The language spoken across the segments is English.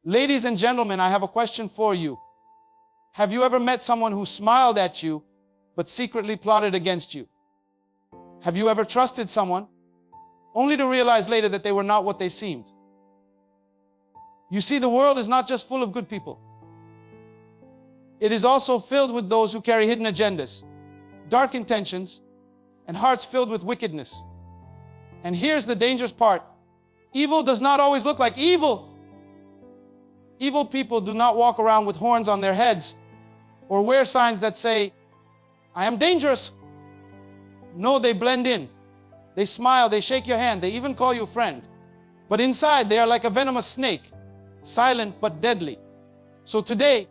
Ladies and gentlemen, I have a question for you. Have you ever met someone who smiled at you, but secretly plotted against you? Have you ever trusted someone, only to realize later that they were not what they seemed? You see, the world is not just full of good people. It is also filled with those who carry hidden agendas, dark intentions, and hearts filled with wickedness. And here's the dangerous part. Evil does not always look like evil. Evil people do not walk around with horns on their heads or wear signs that say, "I am dangerous." No, they blend in. They smile, they shake your hand, they even call you friend. But inside, they are like a venomous snake, silent but deadly. So today,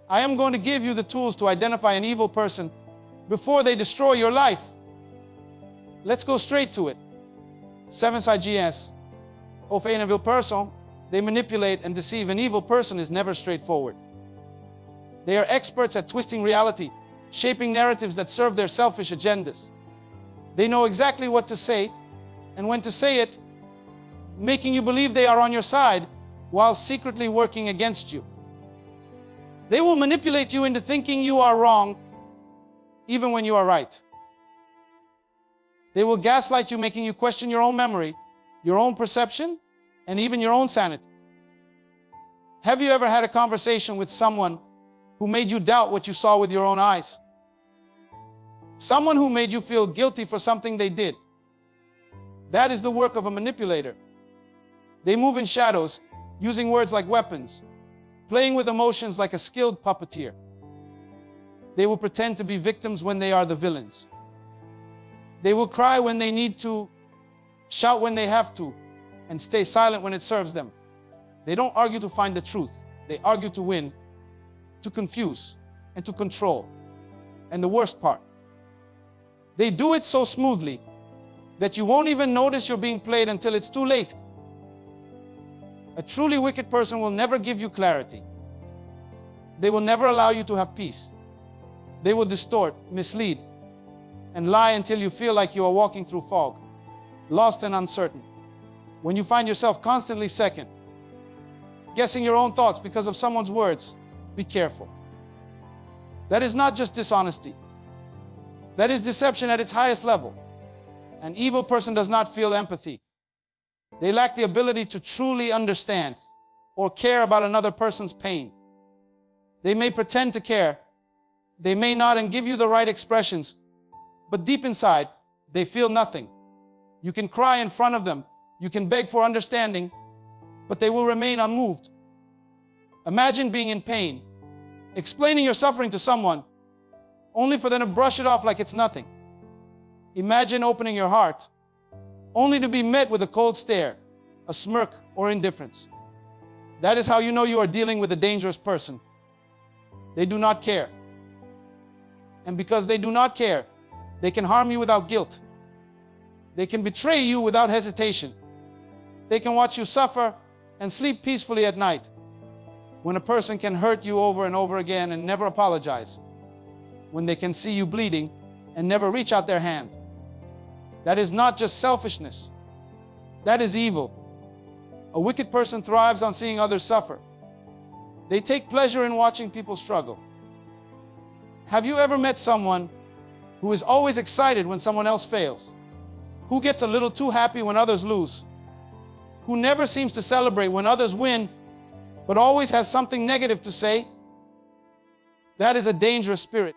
I am going to give you the tools to identify an evil person before they destroy your life. Let's go straight to it. 7 SIGS. Of een evil person, they manipulate and deceive. An evil person is never straightforward. They are experts at twisting reality, shaping narratives that serve their selfish agendas. They know exactly what to say and when to say it, making you believe they are on your side while secretly working against you. They will manipulate you into thinking you are wrong, even when you are right. They will gaslight you, making you question your own memory, your own perception, and even your own sanity. Have you ever had a conversation with someone who made you doubt what you saw with your own eyes? Someone who made you feel guilty for something they did. That is the work of a manipulator. They move in shadows, using words like weapons, playing with emotions like a skilled puppeteer. They will pretend to be victims when they are the villains. They will cry when they need to, shout when they have to, and stay silent when it serves them. They don't argue to find the truth. They argue to win, to confuse, and to control. And the worst part, they do it so smoothly that you won't even notice you're being played until it's too late. A truly wicked person will never give you clarity. They will never allow you to have peace. They will distort, mislead, and lie until you feel like you are walking through fog, lost and uncertain. When you find yourself constantly second, guessing your own thoughts because of someone's words, be careful. That is not just dishonesty. That is deception at its highest level. An evil person does not feel empathy. They lack the ability to truly understand or care about another person's pain. They may pretend to care, they may not, and give you the right expressions, but deep inside, they feel nothing. You can cry in front of them, you can beg for understanding, but they will remain unmoved. Imagine being in pain, explaining your suffering to someone, only for them to brush it off like it's nothing. Imagine opening your heart, only to be met with a cold stare, a smirk, or indifference. That is how you know you are dealing with a dangerous person. They do not care. And because they do not care, they can harm you without guilt. They can betray you without hesitation. They can watch you suffer and sleep peacefully at night. When a person can hurt you over and over again and never apologize. When they can see you bleeding and never reach out their hand. That is not just selfishness. That is evil. A wicked person thrives on seeing others suffer. They take pleasure in watching people struggle. Have you ever met someone who is always excited when someone else fails? Who gets a little too happy when others lose? Who never seems to celebrate when others win, but always has something negative to say? That is a dangerous spirit.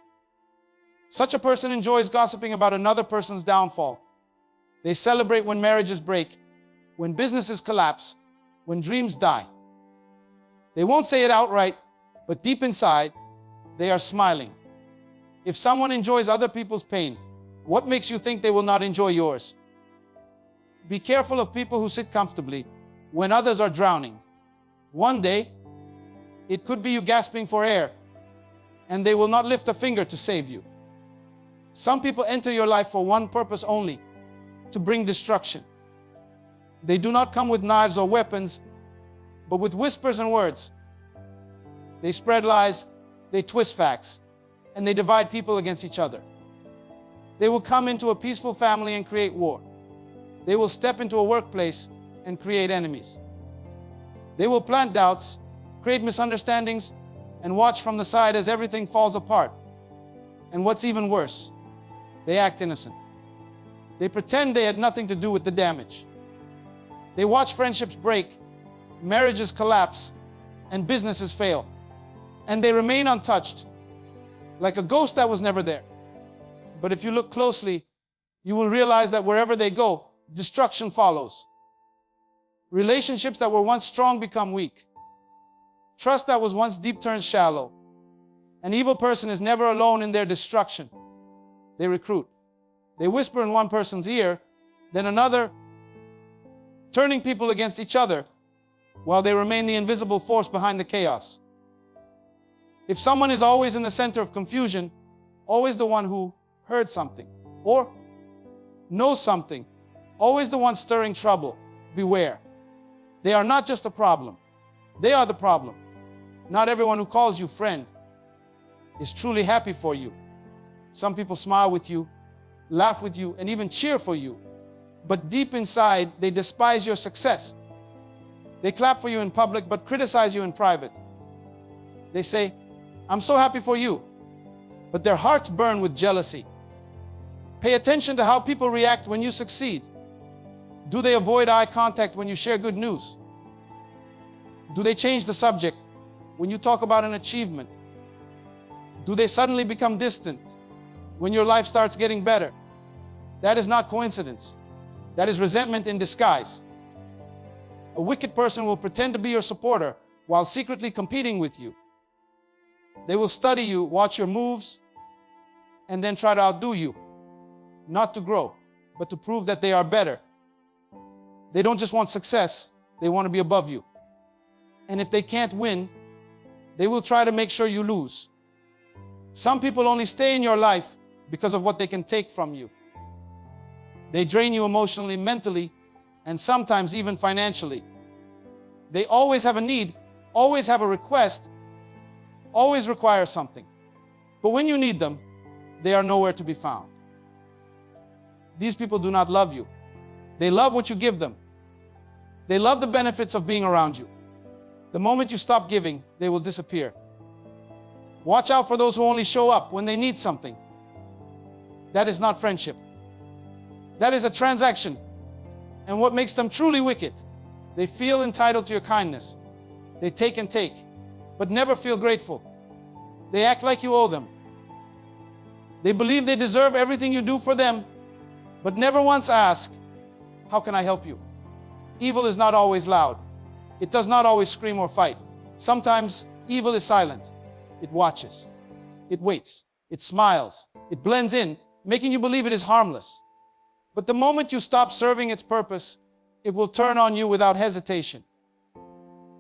Such a person enjoys gossiping about another person's downfall. They celebrate when marriages break, when businesses collapse, when dreams die. They won't say it outright, but deep inside, they are smiling. If someone enjoys other people's pain, what makes you think they will not enjoy yours? Be careful of people who sit comfortably when others are drowning. One day, it could be you gasping for air, and they will not lift a finger to save you. Some people enter your life for one purpose only, to bring destruction. They do not come with knives or weapons, but with whispers and words. They spread lies, they twist facts, and they divide people against each other. They will come into a peaceful family and create war. They will step into a workplace and create enemies. They will plant doubts, create misunderstandings, and watch from the side as everything falls apart. And what's even worse, they act innocent. They pretend they had nothing to do with the damage. They watch friendships break, marriages collapse, and businesses fail. And they remain untouched, like a ghost that was never there. But if you look closely, you will realize that wherever they go, destruction follows. Relationships that were once strong become weak. Trust that was once deep turns shallow. An evil person is never alone in their destruction. They recruit. They whisper in one person's ear, then another, turning people against each other, while they remain the invisible force behind the chaos. If someone is always in the center of confusion, always the one who heard something or knows something, always the one stirring trouble, beware. They are not just a problem. They are the problem. Not everyone who calls you friend is truly happy for you. Some people smile with you, laugh with you, and even cheer for you. But deep inside, they despise your success. They clap for you in public, but criticize you in private. They say, "I'm so happy for you," but their hearts burn with jealousy. Pay attention to how people react when you succeed. Do they avoid eye contact when you share good news? Do they change the subject when you talk about an achievement? Do they suddenly become distant when your life starts getting better? That is not coincidence. That is resentment in disguise. A wicked person will pretend to be your supporter while secretly competing with you. They will study you, watch your moves, and then try to outdo you. Not to grow, but to prove that they are better. They don't just want success, they want to be above you. And if they can't win, they will try to make sure you lose. Some people only stay in your life because of what they can take from you. They drain you emotionally, mentally, and sometimes even financially. They always have a need, always have a request, always require something. But when you need them, they are nowhere to be found. These people do not love you. They love what you give them. They love the benefits of being around you. The moment you stop giving, they will disappear. Watch out for those who only show up when they need something. That is not friendship. That is a transaction. And what makes them truly wicked, they feel entitled to your kindness. They take and take, but never feel grateful. They act like you owe them. They believe they deserve everything you do for them, but never once ask, "How can I help you?" Evil is not always loud. It does not always scream or fight. Sometimes evil is silent. It watches. It waits. It smiles. It blends in, making you believe it is harmless. But the moment you stop serving its purpose, it will turn on you without hesitation.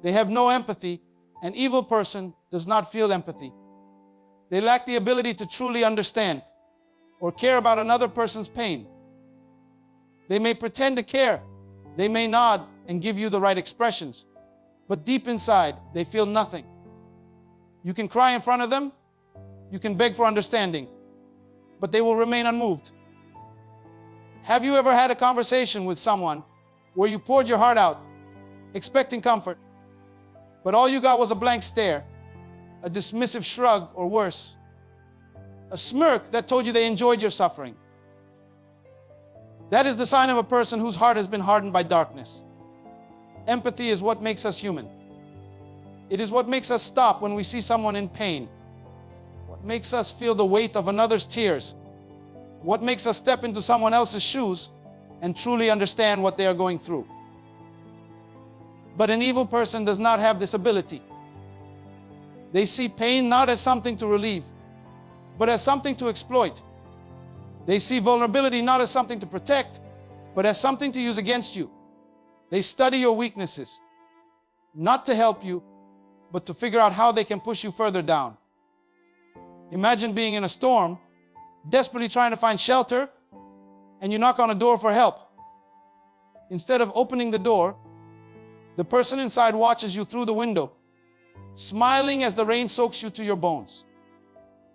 They have no empathy. An evil person does not feel empathy. They lack the ability to truly understand or care about another person's pain. They may pretend to care. They may nod and give you the right expressions. But deep inside, they feel nothing. You can cry in front of them. You can beg for understanding. But they will remain unmoved. Have you ever had a conversation with someone where you poured your heart out, expecting comfort, but all you got was a blank stare, a dismissive shrug, or worse, a smirk that told you they enjoyed your suffering? That is the sign of a person whose heart has been hardened by darkness. Empathy is what makes us human. It is what makes us stop when we see someone in pain. What makes us feel the weight of another's tears. What makes us step into someone else's shoes and truly understand what they are going through. But an evil person does not have this ability. They see pain not as something to relieve, but as something to exploit. They see vulnerability not as something to protect, but as something to use against you. They study your weaknesses, not to help you, but to figure out how they can push you further down. Imagine being in a storm, desperately trying to find shelter, and you knock on a door for help. Instead of opening the door, the person inside watches you through the window, smiling as the rain soaks you to your bones.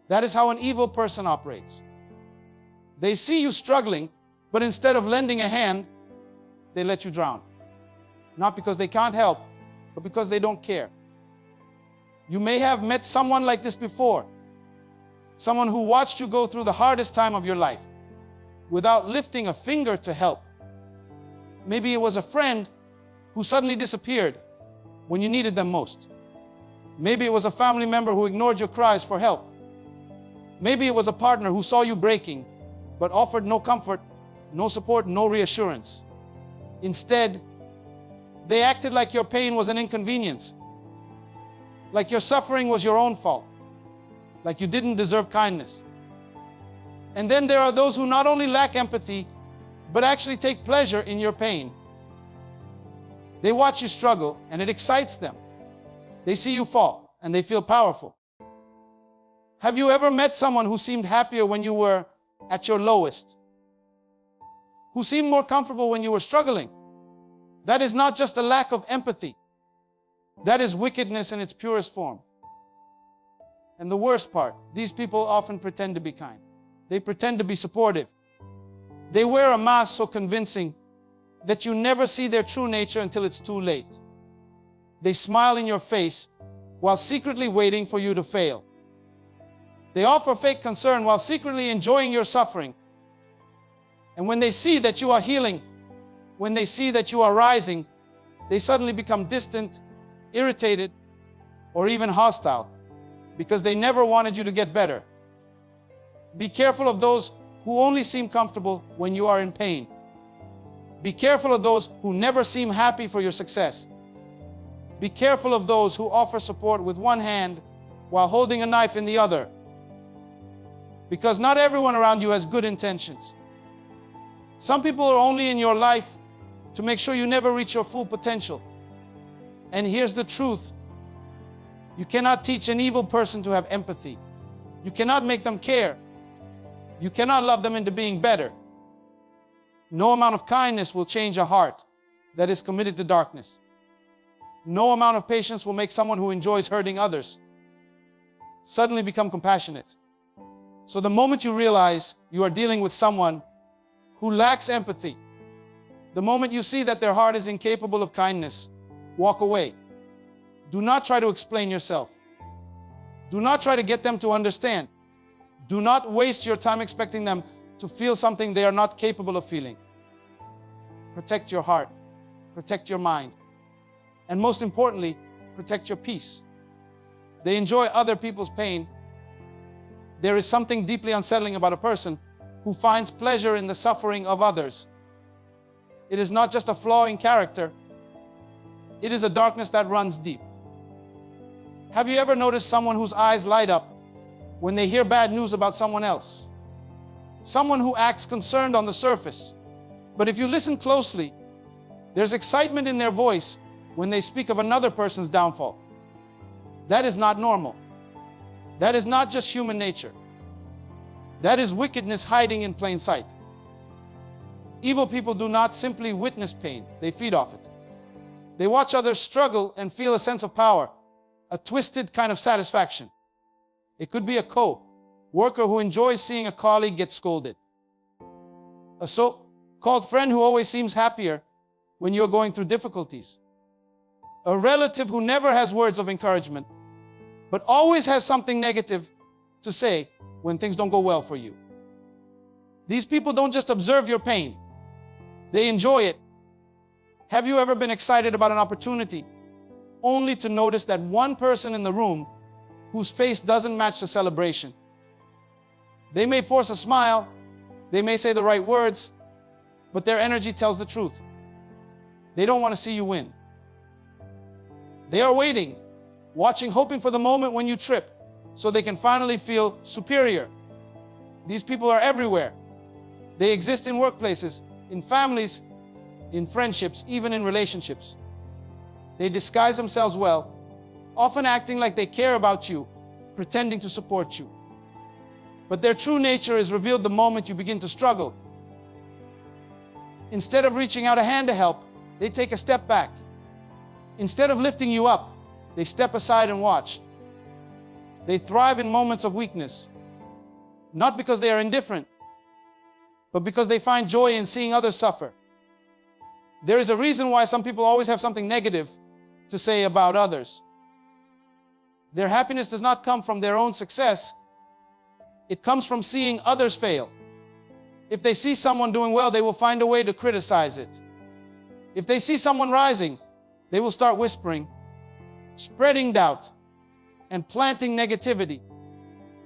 That is how an evil person operates. They see you struggling, but instead of lending a hand, they let you drown. Not because they can't help, but because they don't care. You may have met someone like this before. Someone who watched you go through the hardest time of your life without lifting a finger to help. Maybe it was a friend who suddenly disappeared when you needed them most. Maybe it was a family member who ignored your cries for help. Maybe it was a partner who saw you breaking but offered no comfort, no support, no reassurance. Instead, they acted like your pain was an inconvenience, like your suffering was your own fault, like you didn't deserve kindness. And then there are those who not only lack empathy, but actually take pleasure in your pain. They watch you struggle and it excites them. They see you fall and they feel powerful. Have you ever met someone who seemed happier when you were at your lowest? Who seemed more comfortable when you were struggling? That is not just a lack of empathy. That is wickedness in its purest form. And the worst part, these people often pretend to be kind. They pretend to be supportive. They wear a mask so convincing that you never see their true nature until it's too late. They smile in your face while secretly waiting for you to fail. They offer fake concern while secretly enjoying your suffering. And when they see that you are healing, when they see that you are rising, they suddenly become distant, irritated, or even hostile because they never wanted you to get better. Be careful of those who only seem comfortable when you are in pain. Be careful of those who never seem happy for your success. Be careful of those who offer support with one hand while holding a knife in the other. Because not everyone around you has good intentions. Some people are only in your life to make sure you never reach your full potential. And here's the truth. You cannot teach an evil person to have empathy. You cannot make them care. You cannot love them into being better. No amount of kindness will change a heart that is committed to darkness. No amount of patience will make someone who enjoys hurting others suddenly become compassionate. So the moment you realize you are dealing with someone who lacks empathy, the moment you see that their heart is incapable of kindness, walk away. Do not try to explain yourself. Do not try to get them to understand. Do not waste your time expecting them to feel something they are not capable of feeling. Protect your heart. Protect your mind. And most importantly, protect your peace. They enjoy other people's pain. There is something deeply unsettling about a person who finds pleasure in the suffering of others. It is not just a flaw in character. It is a darkness that runs deep. Have you ever noticed someone whose eyes light up when they hear bad news about someone else? Someone who acts concerned on the surface. But if you listen closely, there's excitement in their voice when they speak of another person's downfall. That is not normal. That is not just human nature. That is wickedness hiding in plain sight. Evil people do not simply witness pain, they feed off it. They watch others struggle and feel a sense of power, a twisted kind of satisfaction. It could be a co-worker who enjoys seeing a colleague get scolded. A so-called friend who always seems happier when you're going through difficulties. A relative who never has words of encouragement, but always has something negative to say when things don't go well for you. These people don't just observe your pain, they enjoy it. Have you ever been excited about an opportunity only to notice that one person in the room whose face doesn't match the celebration? They may force a smile, they may say the right words, but their energy tells the truth. They don't want to see you win. They are waiting, watching, hoping for the moment when you trip so they can finally feel superior. These people are everywhere. They exist in workplaces, in families, in friendships, even in relationships. They disguise themselves well, often acting like they care about you, pretending to support you. But their true nature is revealed the moment you begin to struggle. Instead of reaching out a hand to help, they take a step back. Instead of lifting you up, they step aside and watch. They thrive in moments of weakness, not because they are indifferent, but because they find joy in seeing others suffer. There is a reason why some people always have something negative to say about others. Their happiness does not come from their own success. It comes from seeing others fail. If they see someone doing well, they will find a way to criticize it. If they see someone rising, they will start whispering, spreading doubt, and planting negativity.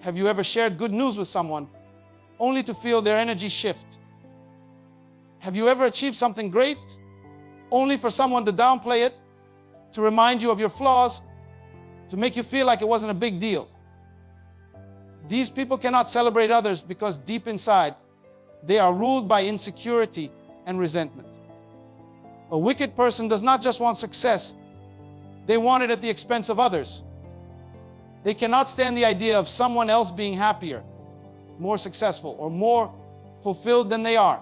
Have you ever shared good news with someone only to feel their energy shift? Have you ever achieved something great only for someone to downplay it, to remind you of your flaws, to make you feel like it wasn't a big deal? These people cannot celebrate others because deep inside, they are ruled by insecurity and resentment. A wicked person does not just want success, they want it at the expense of others. They cannot stand the idea of someone else being happier, more successful, or more fulfilled than they are.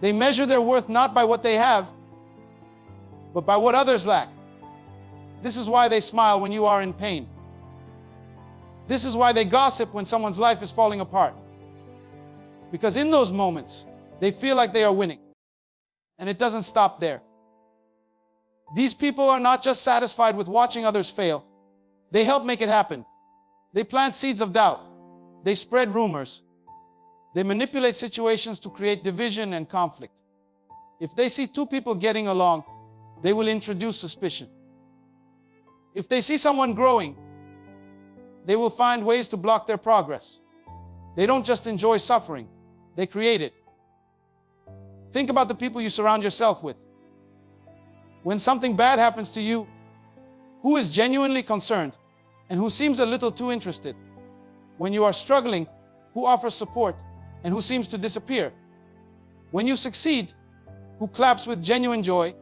They measure their worth not by what they have, but by what others lack. This is why they smile when you are in pain. This is why they gossip when someone's life is falling apart. Because in those moments, they feel like they are winning. And it doesn't stop there. These people are not just satisfied with watching others fail. They help make it happen. They plant seeds of doubt. They spread rumors. They manipulate situations to create division and conflict. If they see two people getting along, they will introduce suspicion. If they see someone growing, they will find ways to block their progress. They don't just enjoy suffering, they create it. Think about the people you surround yourself with. When something bad happens to you, who is genuinely concerned and who seems a little too interested? When you are struggling, who offers support and who seems to disappear? When you succeed, who claps with genuine joy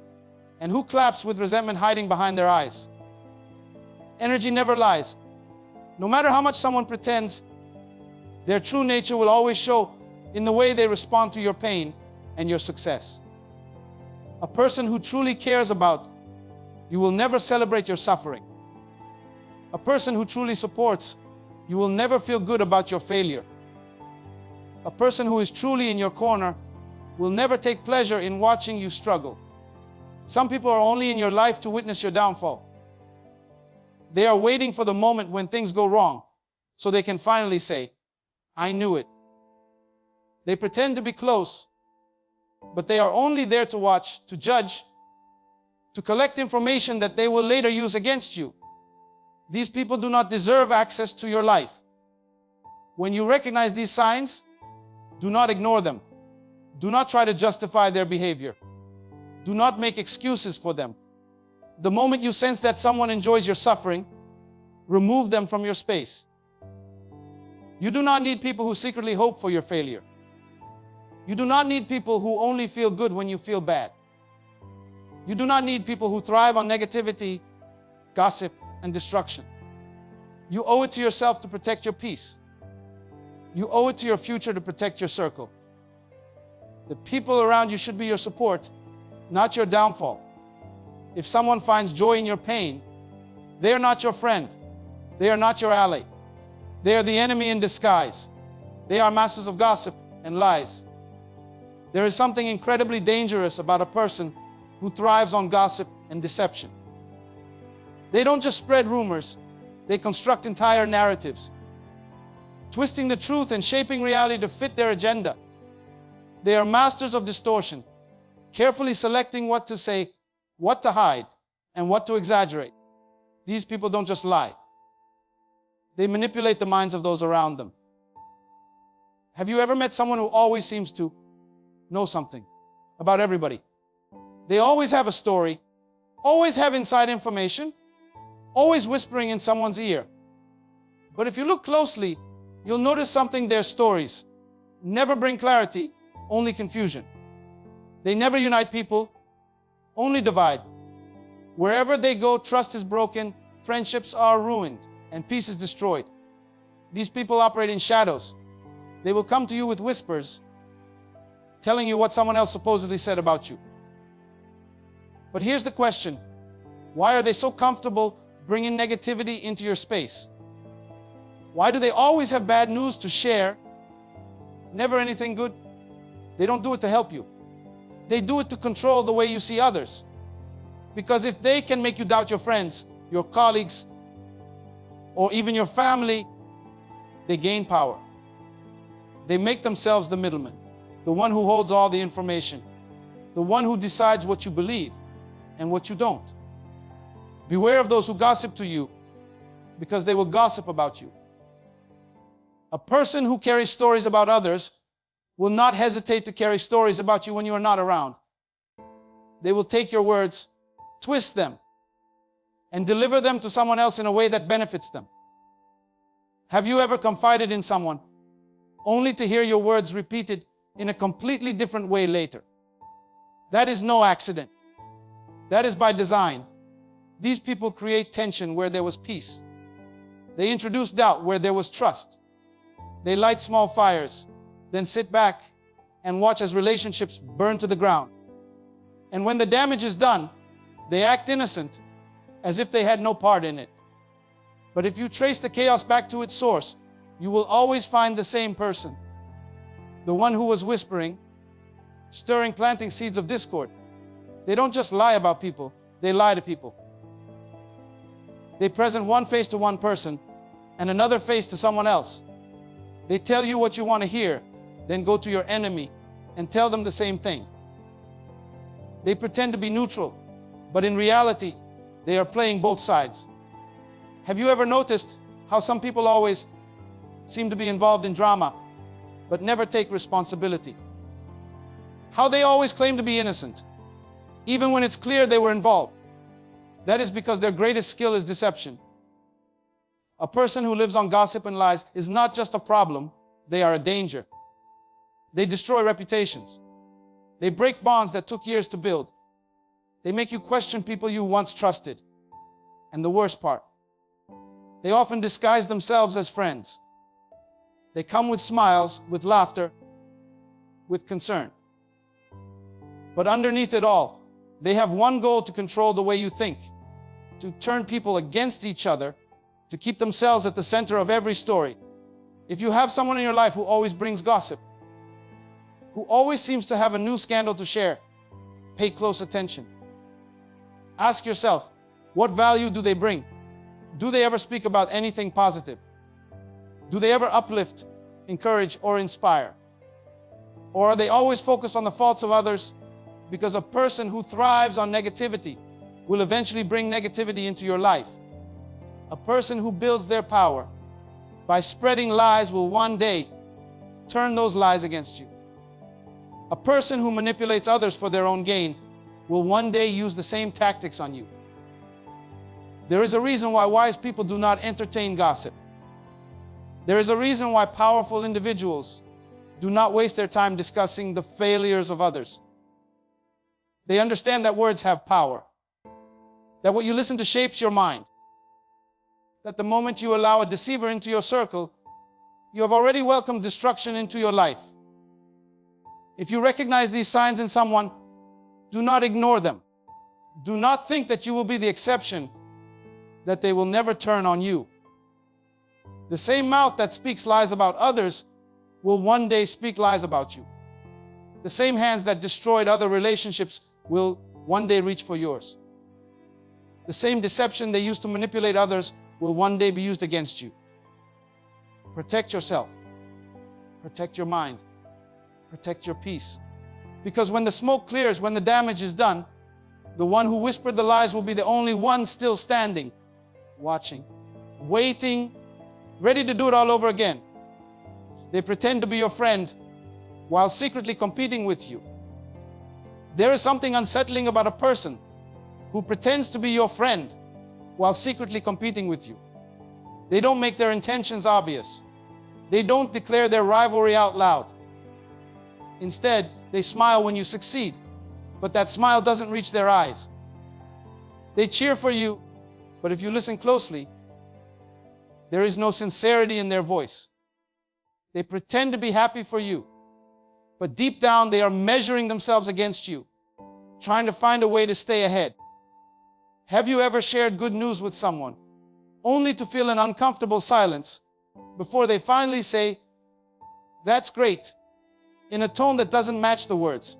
and who claps with resentment hiding behind their eyes? Energy never lies. No matter how much someone pretends, their true nature will always show in the way they respond to your pain and your success. A person who truly cares about you will never celebrate your suffering. A person who truly supports you will never feel good about your failure. A person who is truly in your corner will never take pleasure in watching you struggle. Some people are only in your life to witness your downfall. They are waiting for the moment when things go wrong so they can finally say, "I knew it." They pretend to be close, but they are only there to watch, to judge, to collect information that they will later use against you. These people do not deserve access to your life. When you recognize these signs, do not ignore them. Do not try to justify their behavior. Do not make excuses for them. The moment you sense that someone enjoys your suffering, remove them from your space. You do not need people who secretly hope for your failure. You do not need people who only feel good when you feel bad. You do not need people who thrive on negativity, gossip, and destruction. You owe it to yourself to protect your peace. You owe it to your future to protect your circle. The people around you should be your support, not your downfall. If someone finds joy in your pain, they are not your friend. They are not your ally. They are the enemy in disguise. They are masters of gossip and lies. There is something incredibly dangerous about a person who thrives on gossip and deception. They don't just spread rumors, they construct entire narratives, twisting the truth and shaping reality to fit their agenda. They are masters of distortion, carefully selecting what to say, what to hide, and what to exaggerate. These people don't just lie. They manipulate the minds of those around them. Have you ever met someone who always seems to know something about everybody? They always have a story, always have inside information, always whispering in someone's ear. But if you look closely, you'll notice something: their stories never bring clarity, only confusion. They never unite people, only divide. Wherever they go, trust is broken, friendships are ruined, and peace is destroyed. These people operate in shadows. They will come to you with whispers, telling you what someone else supposedly said about you. But here's the question: why are they so comfortable bringing negativity into your space? Why do they always have bad news to share? Never anything good? They don't do it to help you. They do it to control the way you see others. Because if they can make you doubt your friends, your colleagues, or even your family, they gain power. They make themselves the middleman, the one who holds all the information, the one who decides what you believe and what you don't. Beware of those who gossip to you, because they will gossip about you. A person who carries stories about others will not hesitate to carry stories about you when you are not around. They will take your words, twist them, and deliver them to someone else in a way that benefits them. Have you ever confided in someone only to hear your words repeated in a completely different way later? That is no accident. That is by design. These people create tension where there was peace. They introduce doubt where there was trust. They light small fires, then sit back and watch as relationships burn to the ground. And when the damage is done, they act innocent, as if they had no part in it. But if you trace the chaos back to its source, you will always find the same person. The one who was whispering, stirring, planting seeds of discord. They don't just lie about people, they lie to people. They present one face to one person and another face to someone else. They tell you what you want to hear, then go to your enemy and tell them the same thing. They pretend to be neutral, but in reality, they are playing both sides. Have you ever noticed how some people always seem to be involved in drama, but never take responsibility? How they always claim to be innocent, even when it's clear they were involved. That is because their greatest skill is deception. A person who lives on gossip and lies is not just a problem, they are a danger. They destroy reputations. They break bonds that took years to build. They make you question people you once trusted. And the worst part, they often disguise themselves as friends. They come with smiles, with laughter, with concern. But underneath it all, they have one goal: to control the way you think, to turn people against each other, to keep themselves at the center of every story. If you have someone in your life who always brings gossip, who always seems to have a new scandal to share, pay close attention. Ask yourself, what value do they bring? Do they ever speak about anything positive? Do they ever uplift, encourage, or inspire? Or are they always focused on the faults of others? Because a person who thrives on negativity will eventually bring negativity into your life. A person who builds their power by spreading lies will one day turn those lies against you. A person who manipulates others for their own gain will one day use the same tactics on you. There is a reason why wise people do not entertain gossip. There is a reason why powerful individuals do not waste their time discussing the failures of others. They understand that words have power, that what you listen to shapes your mind, that the moment you allow a deceiver into your circle, you have already welcomed destruction into your life. If you recognize these signs in someone, do not ignore them. Do not think that you will be the exception, that they will never turn on you. The same mouth that speaks lies about others will one day speak lies about you. The same hands that destroyed other relationships will one day reach for yours. The same deception they used to manipulate others will one day be used against you. Protect yourself. Protect your mind. Protect your peace. Because when the smoke clears, when the damage is done, the one who whispered the lies will be the only one still standing, watching, waiting, ready to do it all over again. They pretend to be your friend while secretly competing with you. There is something unsettling about a person who pretends to be your friend while secretly competing with you. They don't make their intentions obvious. They don't declare their rivalry out loud. Instead, they smile when you succeed, but that smile doesn't reach their eyes. They cheer for you, but if you listen closely, there is no sincerity in their voice. They pretend to be happy for you, but deep down they are measuring themselves against you, trying to find a way to stay ahead. Have you ever shared good news with someone, only to feel an uncomfortable silence before they finally say, "That's great," in a tone that doesn't match the words?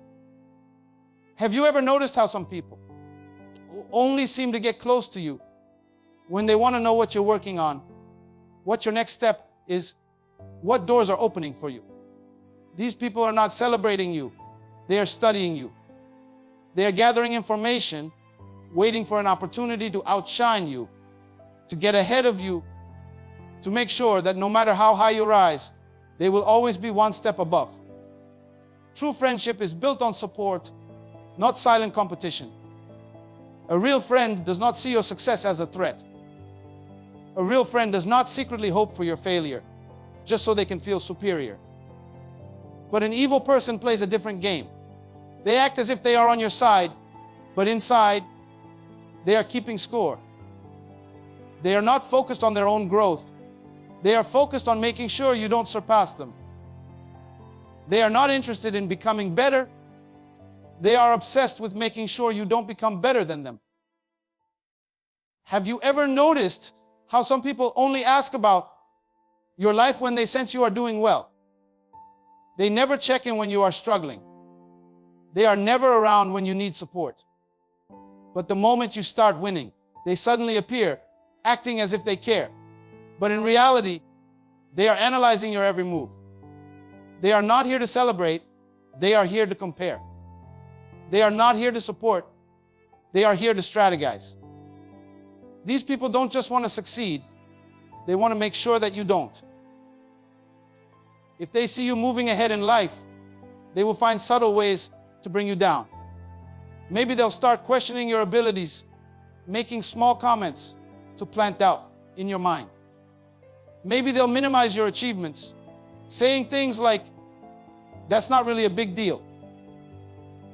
Have you ever noticed how some people only seem to get close to you when they want to know what you're working on, what your next step is, what doors are opening for you. These people are not celebrating you. They are studying you. They are gathering information, waiting for an opportunity to outshine you, to get ahead of you, to make sure that no matter how high you rise, they will always be one step above. True friendship is built on support, not silent competition. A real friend does not see your success as a threat. A real friend does not secretly hope for your failure, just so they can feel superior. But an evil person plays a different game. They act as if they are on your side, but inside, they are keeping score. They are not focused on their own growth. They are focused on making sure you don't surpass them. They are not interested in becoming better. They are obsessed with making sure you don't become better than them. Have you ever noticed how some people only ask about your life when they sense you are doing well? They never check in when you are struggling. They are never around when you need support. But the moment you start winning, they suddenly appear, acting as if they care. But in reality, they are analyzing your every move. They are not here to celebrate. They are here to compare. They are not here to support. They are here to strategize. These people don't just want to succeed. They want to make sure that you don't. If they see you moving ahead in life, they will find subtle ways to bring you down. Maybe they'll start questioning your abilities, making small comments to plant doubt in your mind. Maybe they'll minimize your achievements, saying things like, "That's not really a big deal,"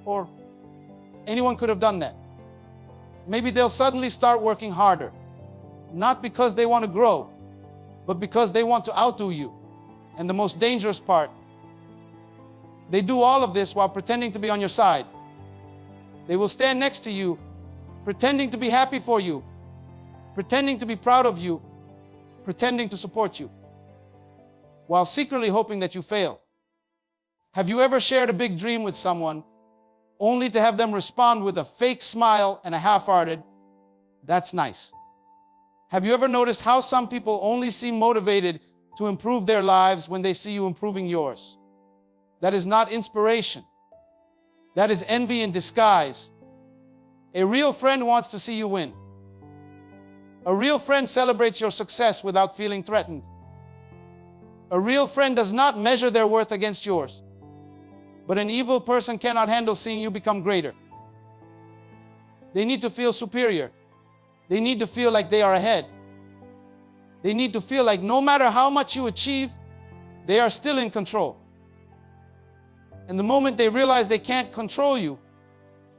or "Anyone could have done that." Maybe they'll suddenly start working harder, not because they want to grow, but because they want to outdo you. And the most dangerous part, they do all of this while pretending to be on your side. They will stand next to you, pretending to be happy for you, pretending to be proud of you, pretending to support you, while secretly hoping that you fail. Have you ever shared a big dream with someone, only to have them respond with a fake smile and a half-hearted, "That's nice"? Have you ever noticed how some people only seem motivated to improve their lives when they see you improving yours? That is not inspiration. That is envy in disguise. A real friend wants to see you win. A real friend celebrates your success without feeling threatened. A real friend does not measure their worth against yours. But an evil person cannot handle seeing you become greater. They need to feel superior. They need to feel like they are ahead. They need to feel like no matter how much you achieve, they are still in control. And the moment they realize they can't control you,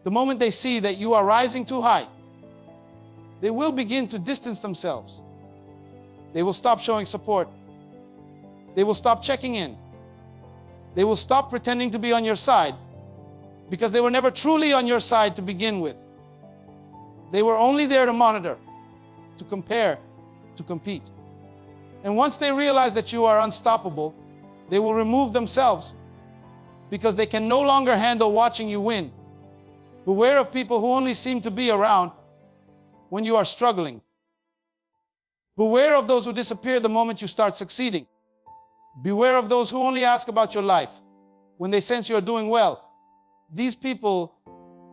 the moment they see that you are rising too high, they will begin to distance themselves. They will stop showing support. They will stop checking in. They will stop pretending to be on your side, because they were never truly on your side to begin with. They were only there to monitor, to compare, to compete. And once they realize that you are unstoppable, they will remove themselves, because they can no longer handle watching you win. Beware of people who only seem to be around when you are struggling. Beware of those who disappear the moment you start succeeding. Beware of those who only ask about your life when they sense you are doing well. These people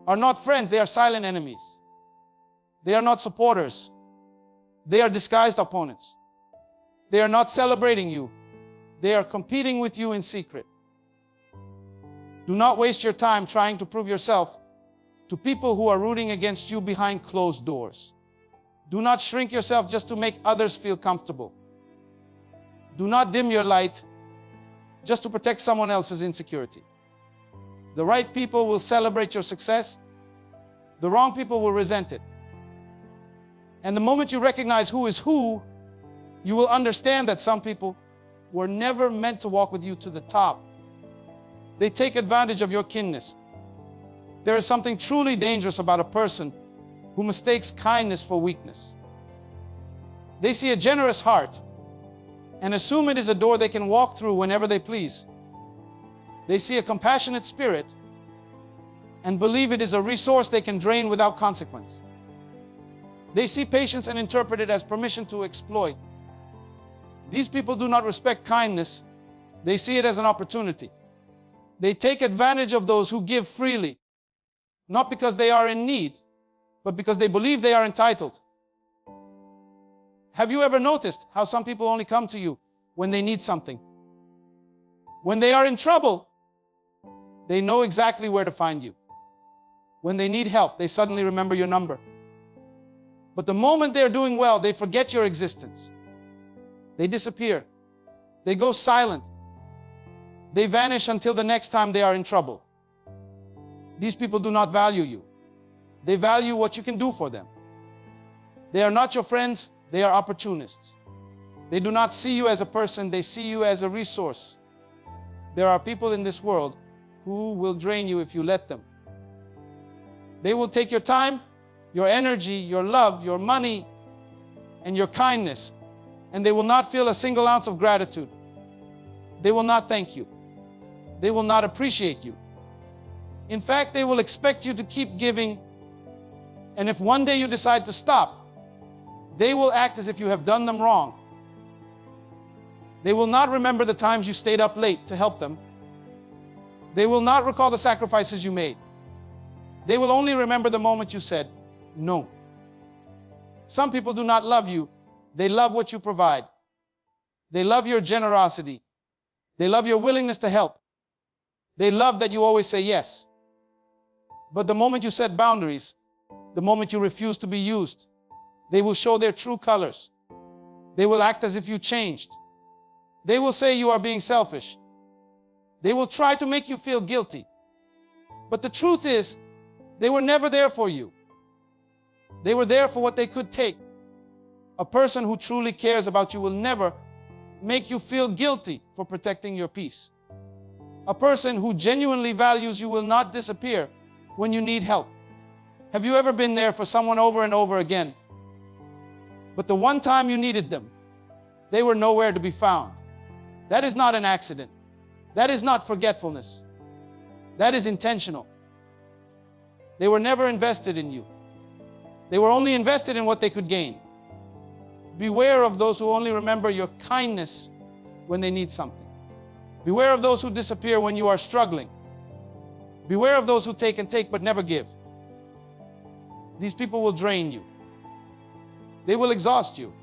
are not friends, they are silent enemies. They are not supporters. They are disguised opponents. They are not celebrating you. They are competing with you in secret. Do not waste your time trying to prove yourself to people who are rooting against you behind closed doors. Do not shrink yourself just to make others feel comfortable. Do not dim your light just to protect someone else's insecurity. The right people will celebrate your success. The wrong people will resent it. And the moment you recognize who is who, you will understand that some people were never meant to walk with you to the top. They take advantage of your kindness. There is something truly dangerous about a person who mistakes kindness for weakness. They see a generous heart and assume it is a door they can walk through whenever they please. They see a compassionate spirit and believe it is a resource they can drain without consequence. They see patience and interpret it as permission to exploit. These people do not respect kindness. They see it as an opportunity. They take advantage of those who give freely, not because they are in need, but because they believe they are entitled. Have you ever noticed how some people only come to you when they need something? When they are in trouble, they know exactly where to find you. When they need help, they suddenly remember your number. But the moment they're doing well, they forget your existence. They disappear. They go silent. They vanish until the next time they are in trouble. These people do not value you. They value what you can do for them. They are not your friends, they are opportunists. They do not see you as a person, they see you as a resource. There are people in this world who will drain you if you let them. They will take your time, your energy, your love, your money, and your kindness, and they will not feel a single ounce of gratitude. They will not thank you. They will not appreciate you. In fact, they will expect you to keep giving, and if one day you decide to stop, they will act as if you have done them wrong. They will not remember the times you stayed up late to help them. They will not recall the sacrifices you made. They will only remember the moment you said no. Some people do not love you. They love what you provide. They love your generosity. They love your willingness to help. They love that you always say yes. But the moment you set boundaries, the moment you refuse to be used, they will show their true colors. They will act as if you changed. They will say you are being selfish. They will try to make you feel guilty. But the truth is, they were never there for you. They were there for what they could take. A person who truly cares about you will never make you feel guilty for protecting your peace. A person who genuinely values you will not disappear when you need help. Have you ever been there for someone over and over again? But the one time you needed them, they were nowhere to be found. That is not an accident. That is not forgetfulness. That is intentional. They were never invested in you. They were only invested in what they could gain. Beware of those who only remember your kindness when they need something. Beware of those who disappear when you are struggling. Beware of those who take and take but never give. These people will drain you. They will exhaust you.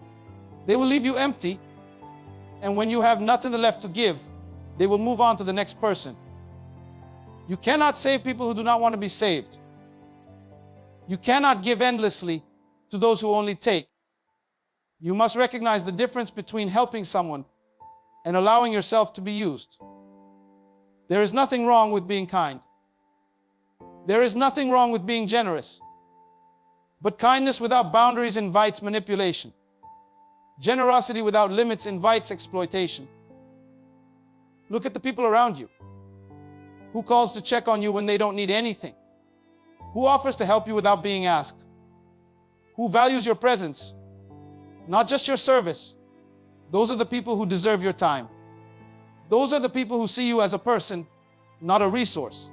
They will leave you empty. And when you have nothing left to give, they will move on to the next person. You cannot save people who do not want to be saved. You cannot give endlessly to those who only take. You must recognize the difference between helping someone and allowing yourself to be used. There is nothing wrong with being kind. There is nothing wrong with being generous. But kindness without boundaries invites manipulation. Generosity without limits invites exploitation. Look at the people around you. Who calls to check on you when they don't need anything? Who offers to help you without being asked? Who values your presence, not just your service? Those are the people who deserve your time. Those are the people who see you as a person, not a resource.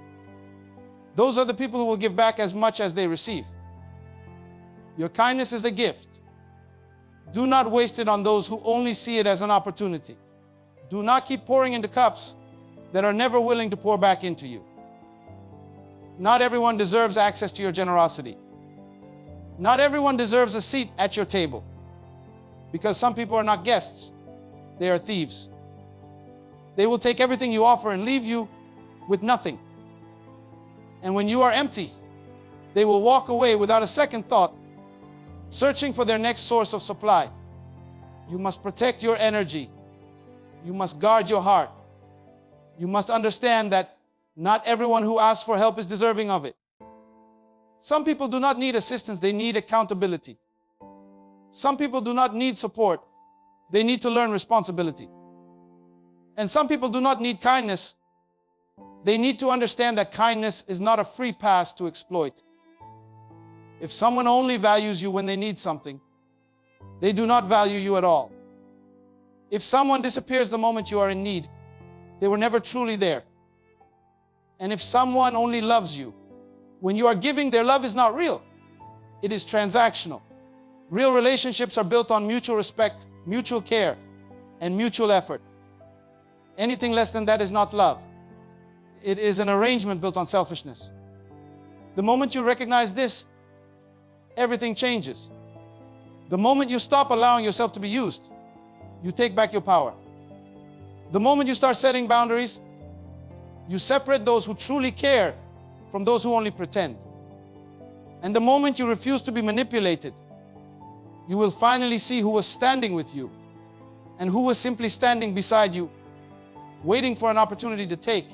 Those are the people who will give back as much as they receive. Your kindness is a gift. Do not waste it on those who only see it as an opportunity. Do not keep pouring into cups that are never willing to pour back into you. Not everyone deserves access to your generosity. Not everyone deserves a seat at your table. Because some people are not guests, they are thieves. They will take everything you offer and leave you with nothing. And when you are empty, they will walk away without a second thought, searching for their next source of supply. You must protect your energy. You must guard your heart. You must understand that not everyone who asks for help is deserving of it. Some people do not need assistance, they need accountability. Some people do not need support, they need to learn responsibility. And some people do not need kindness, they need to understand that kindness is not a free pass to exploit. If someone only values you when they need something, they do not value you at all. If someone disappears the moment you are in need, they were never truly there. And if someone only loves you when you are giving, their love is not real. It is transactional. Real relationships are built on mutual respect, mutual care, and mutual effort. Anything less than that is not love. It is an arrangement built on selfishness. The moment you recognize this, everything changes. The moment you stop allowing yourself to be used, you take back your power. The moment you start setting boundaries, you separate those who truly care from those who only pretend. And the moment you refuse to be manipulated, you will finally see who was standing with you and who was simply standing beside you, waiting for an opportunity to take.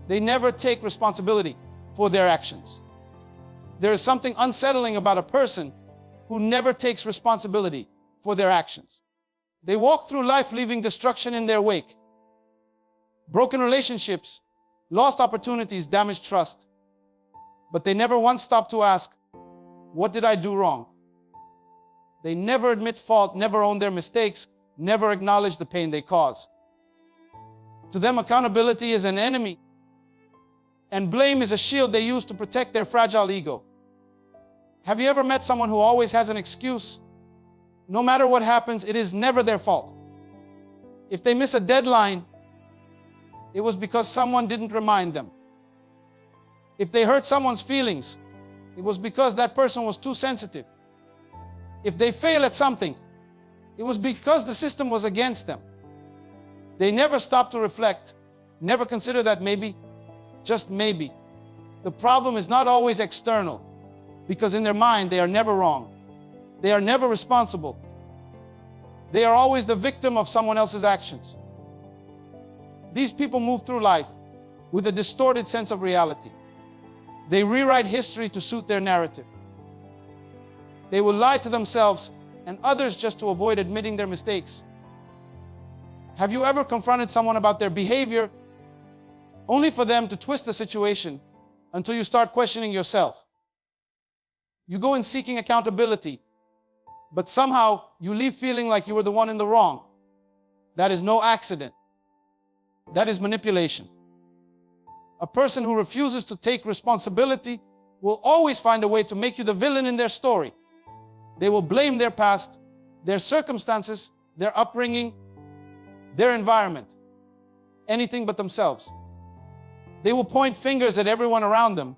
They never take responsibility for their actions. There is something unsettling about a person who never takes responsibility for their actions. They walk through life leaving destruction in their wake. Broken relationships, lost opportunities, damaged trust. But they never once stop to ask, what did I do wrong? They never admit fault, never own their mistakes, never acknowledge the pain they cause. To them, accountability is an enemy, and blame is a shield they use to protect their fragile ego. Have you ever met someone who always has an excuse? No matter what happens, it is never their fault. If they miss a deadline, it was because someone didn't remind them. If they hurt someone's feelings, it was because that person was too sensitive. If they fail at something, it was because the system was against them. They never stop to reflect, never consider that maybe, just maybe, the problem is not always external, because in their mind they are never wrong. They are never responsible. They are always the victim of someone else's actions. These people move through life with a distorted sense of reality. They rewrite history to suit their narrative. They will lie to themselves and others just to avoid admitting their mistakes. Have you ever confronted someone about their behavior only for them to twist the situation until you start questioning yourself? You go in seeking accountability, but somehow you leave feeling like you were the one in the wrong. That is no accident. That is manipulation. A person who refuses to take responsibility will always find a way to make you the villain in their story. They will blame their past, their circumstances, their upbringing, their environment, anything but themselves. They will point fingers at everyone around them,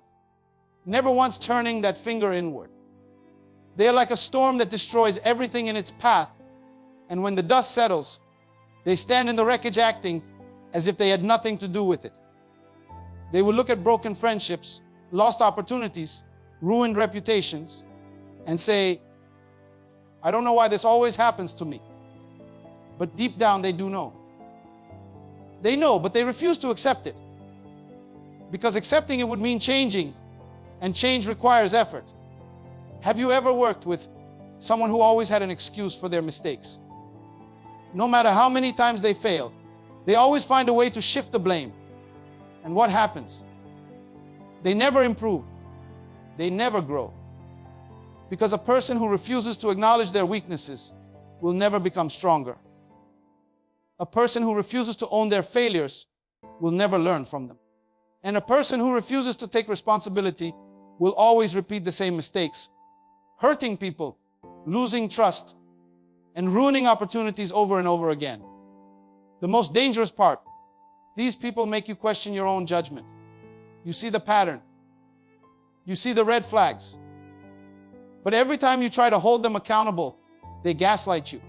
never once turning that finger inward. They are like a storm that destroys everything in its path, and when the dust settles, they stand in the wreckage acting as if they had nothing to do with it. They will look at broken friendships, lost opportunities, ruined reputations, and say, I don't know why this always happens to me. But deep down they do know. They know, but they refuse to accept it. Because accepting it would mean changing, and change requires effort. Have you ever worked with someone who always had an excuse for their mistakes? No matter how many times they fail, they always find a way to shift the blame. And what happens? They never improve. They never grow. Because a person who refuses to acknowledge their weaknesses will never become stronger. A person who refuses to own their failures will never learn from them. And a person who refuses to take responsibility will always repeat the same mistakes, hurting people, losing trust, and ruining opportunities over and over again. The most dangerous part, these people make you question your own judgment. You see the pattern. You see the red flags. But every time you try to hold them accountable, they gaslight you.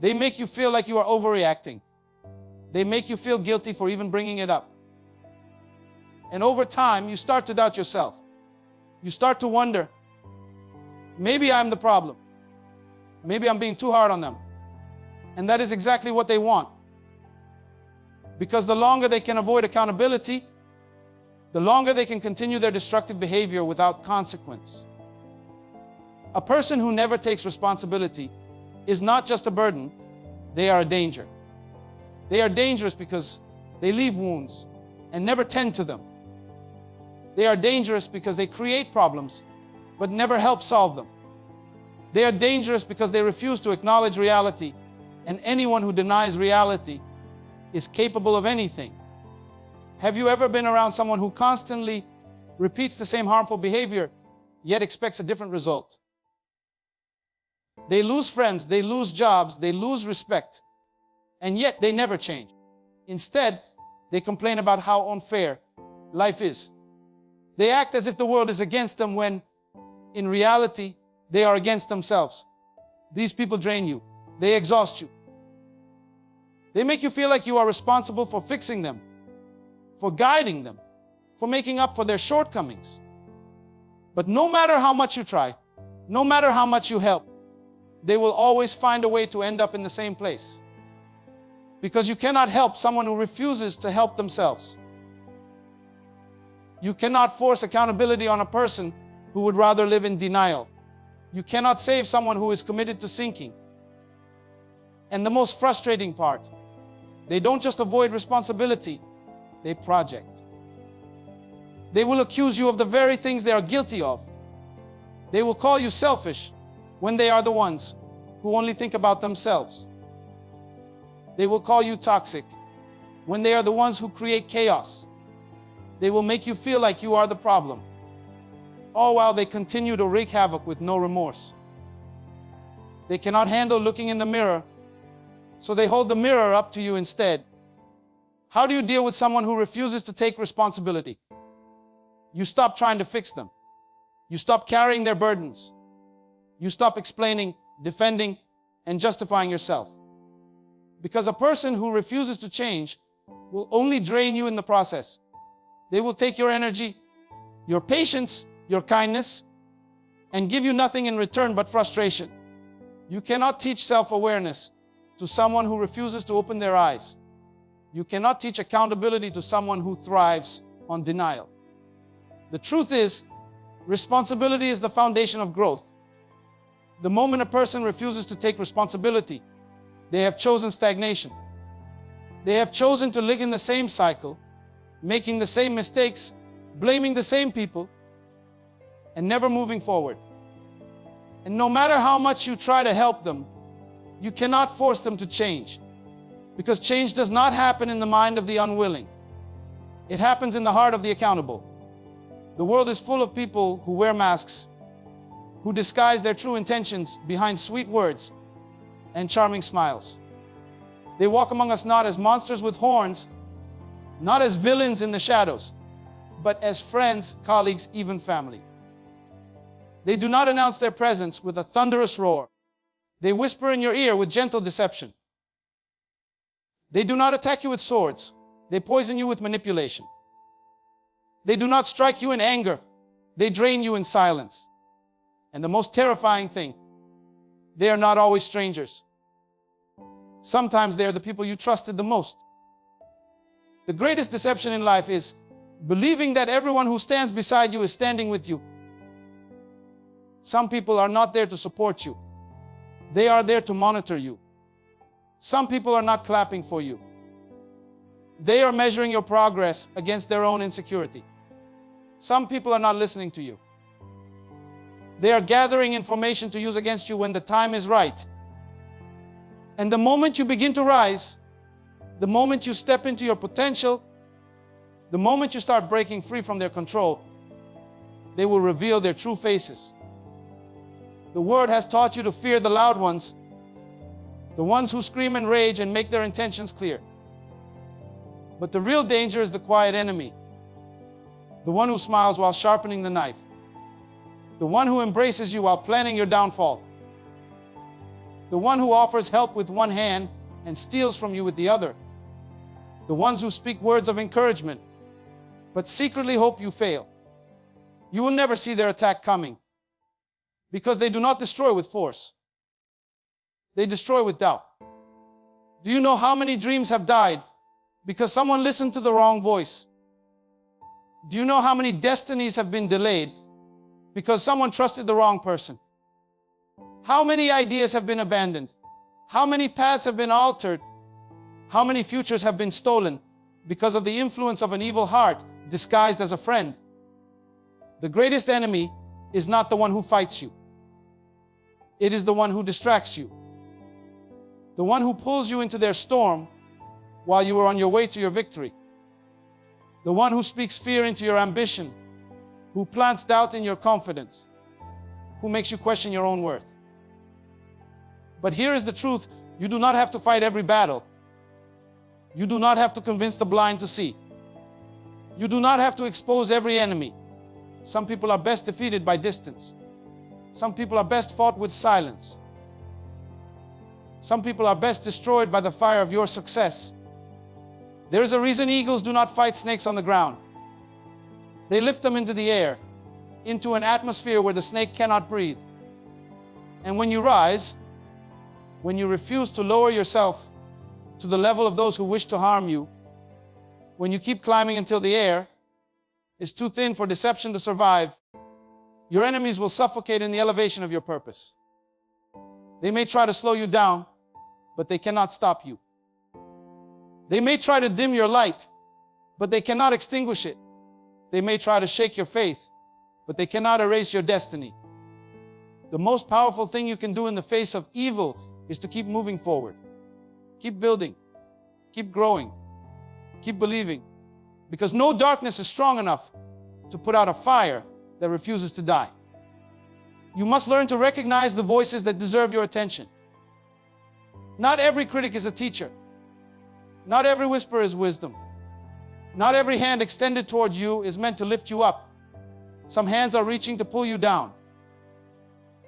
They make you feel like you are overreacting. They make you feel guilty for even bringing it up. And over time, you start to doubt yourself. You start to wonder, maybe I'm the problem. Maybe I'm being too hard on them. And that is exactly what they want. Because the longer they can avoid accountability, the longer they can continue their destructive behavior without consequence. A person who never takes responsibility is not just a burden, they are a danger. They are dangerous because they leave wounds and never tend to them. They are dangerous because they create problems but never help solve them. They are dangerous because they refuse to acknowledge reality, and anyone who denies reality is capable of anything. Have you ever been around someone who constantly repeats the same harmful behavior, yet expects a different result? They lose friends, they lose jobs, they lose respect, and yet they never change. Instead, they complain about how unfair life is. They act as if the world is against them when, in reality, they are against themselves. These people drain you. They exhaust you. They make you feel like you are responsible for fixing them, for guiding them, for making up for their shortcomings. But no matter how much you try, no matter how much you help, they will always find a way to end up in the same place. Because you cannot help someone who refuses to help themselves. You cannot force accountability on a person who would rather live in denial. You cannot save someone who is committed to sinking. And the most frustrating part, they don't just avoid responsibility, they project. They will accuse you of the very things they are guilty of. They will call you selfish when they are the ones who only think about themselves. They will call you toxic when they are the ones who create chaos. They will make you feel like you are the problem, all while they continue to wreak havoc with no remorse. They cannot handle looking in the mirror, so they hold the mirror up to you instead. How do you deal with someone who refuses to take responsibility? You stop trying to fix them. You stop carrying their burdens. You stop explaining, defending, and justifying yourself. Because a person who refuses to change will only drain you in the process. They will take your energy, your patience, your kindness, and give you nothing in return but frustration. You cannot teach self-awareness to someone who refuses to open their eyes. You cannot teach accountability to someone who thrives on denial. The truth is, responsibility is the foundation of growth. The moment a person refuses to take responsibility, they have chosen stagnation. They have chosen to live in the same cycle, making the same mistakes, blaming the same people, and never moving forward. And no matter how much you try to help them, you cannot force them to change. Because change does not happen in the mind of the unwilling. It happens in the heart of the accountable. The world is full of people who wear masks, who disguise their true intentions behind sweet words and charming smiles. They walk among us not as monsters with horns, not as villains in the shadows, but as friends, colleagues, even family. They do not announce their presence with a thunderous roar. They whisper in your ear with gentle deception. They do not attack you with swords. They poison you with manipulation. They do not strike you in anger. They drain you in silence. And the most terrifying thing, they are not always strangers. Sometimes they are the people you trusted the most. The greatest deception in life is believing that everyone who stands beside you is standing with you. Some people are not there to support you. They are there to monitor you. Some people are not clapping for you. They are measuring your progress against their own insecurity. Some people are not listening to you. They are gathering information to use against you when the time is right. And the moment you begin to rise, the moment you step into your potential, the moment you start breaking free from their control, they will reveal their true faces. The word has taught you to fear the loud ones, the ones who scream and rage and make their intentions clear. But the real danger is the quiet enemy, the one who smiles while sharpening the knife, the one who embraces you while planning your downfall, the one who offers help with one hand and steals from you with the other, the ones who speak words of encouragement but secretly hope you fail. You will never see their attack coming because they do not destroy with force. They destroy with doubt. Do you know how many dreams have died because someone listened to the wrong voice? Do you know how many destinies have been delayed because someone trusted the wrong person? How many ideas have been abandoned? How many paths have been altered? How many futures have been stolen because of the influence of an evil heart disguised as a friend? The greatest enemy is not the one who fights you. It is the one who distracts you. The one who pulls you into their storm while you are on your way to your victory. The one who speaks fear into your ambition, who plants doubt in your confidence, who makes you question your own worth. But here is the truth. You do not have to fight every battle. You do not have to convince the blind to see. You do not have to expose every enemy. Some people are best defeated by distance. Some people are best fought with silence. Some people are best destroyed by the fire of your success. There is a reason eagles do not fight snakes on the ground. They lift them into the air, into an atmosphere where the snake cannot breathe. And when you rise, when you refuse to lower yourself to the level of those who wish to harm you, when you keep climbing until the air is too thin for deception to survive, your enemies will suffocate in the elevation of your purpose. They may try to slow you down, but they cannot stop you. They may try to dim your light, but they cannot extinguish it. They may try to shake your faith, but they cannot erase your destiny. The most powerful thing you can do in the face of evil is to keep moving forward. Keep building. Keep growing. Keep believing. Because no darkness is strong enough to put out a fire that refuses to die. You must learn to recognize the voices that deserve your attention. Not every critic is a teacher. Not every whisper is wisdom. Not every hand extended toward you is meant to lift you up. Some hands are reaching to pull you down.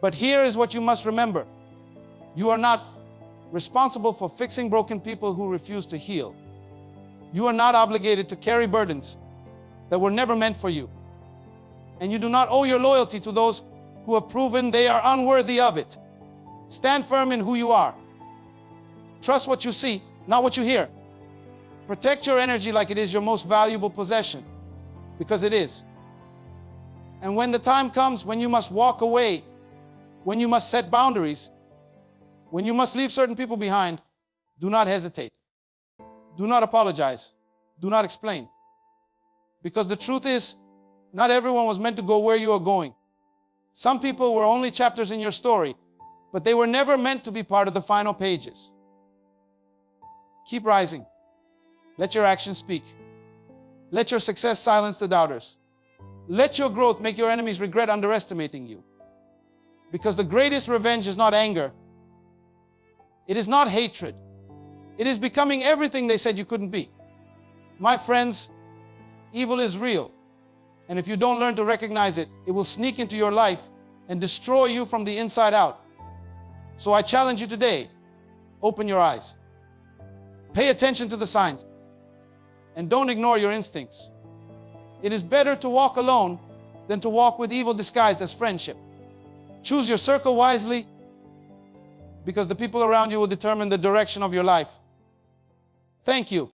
But here is what you must remember. You are not responsible for fixing broken people who refuse to heal. You are not obligated to carry burdens that were never meant for you. And you do not owe your loyalty to those who have proven they are unworthy of it. Stand firm in who you are. Trust what you see, not what you hear. Protect your energy like it is your most valuable possession, because it is. And when the time comes when you must walk away, when you must set boundaries, when you must leave certain people behind, do not hesitate. Do not apologize. Do not explain. Because the truth is, not everyone was meant to go where you are going. Some people were only chapters in your story, but they were never meant to be part of the final pages. Keep rising. Let your actions speak. Let your success silence the doubters. Let your growth make your enemies regret underestimating you. Because the greatest revenge is not anger. It is not hatred. It is becoming everything they said you couldn't be. My friends, evil is real. And if you don't learn to recognize it, it will sneak into your life and destroy you from the inside out. So I challenge you today, open your eyes. Pay attention to the signs. And don't ignore your instincts. It is better to walk alone than to walk with evil disguised as friendship. Choose your circle wisely, because the people around you will determine the direction of your life. Thank you.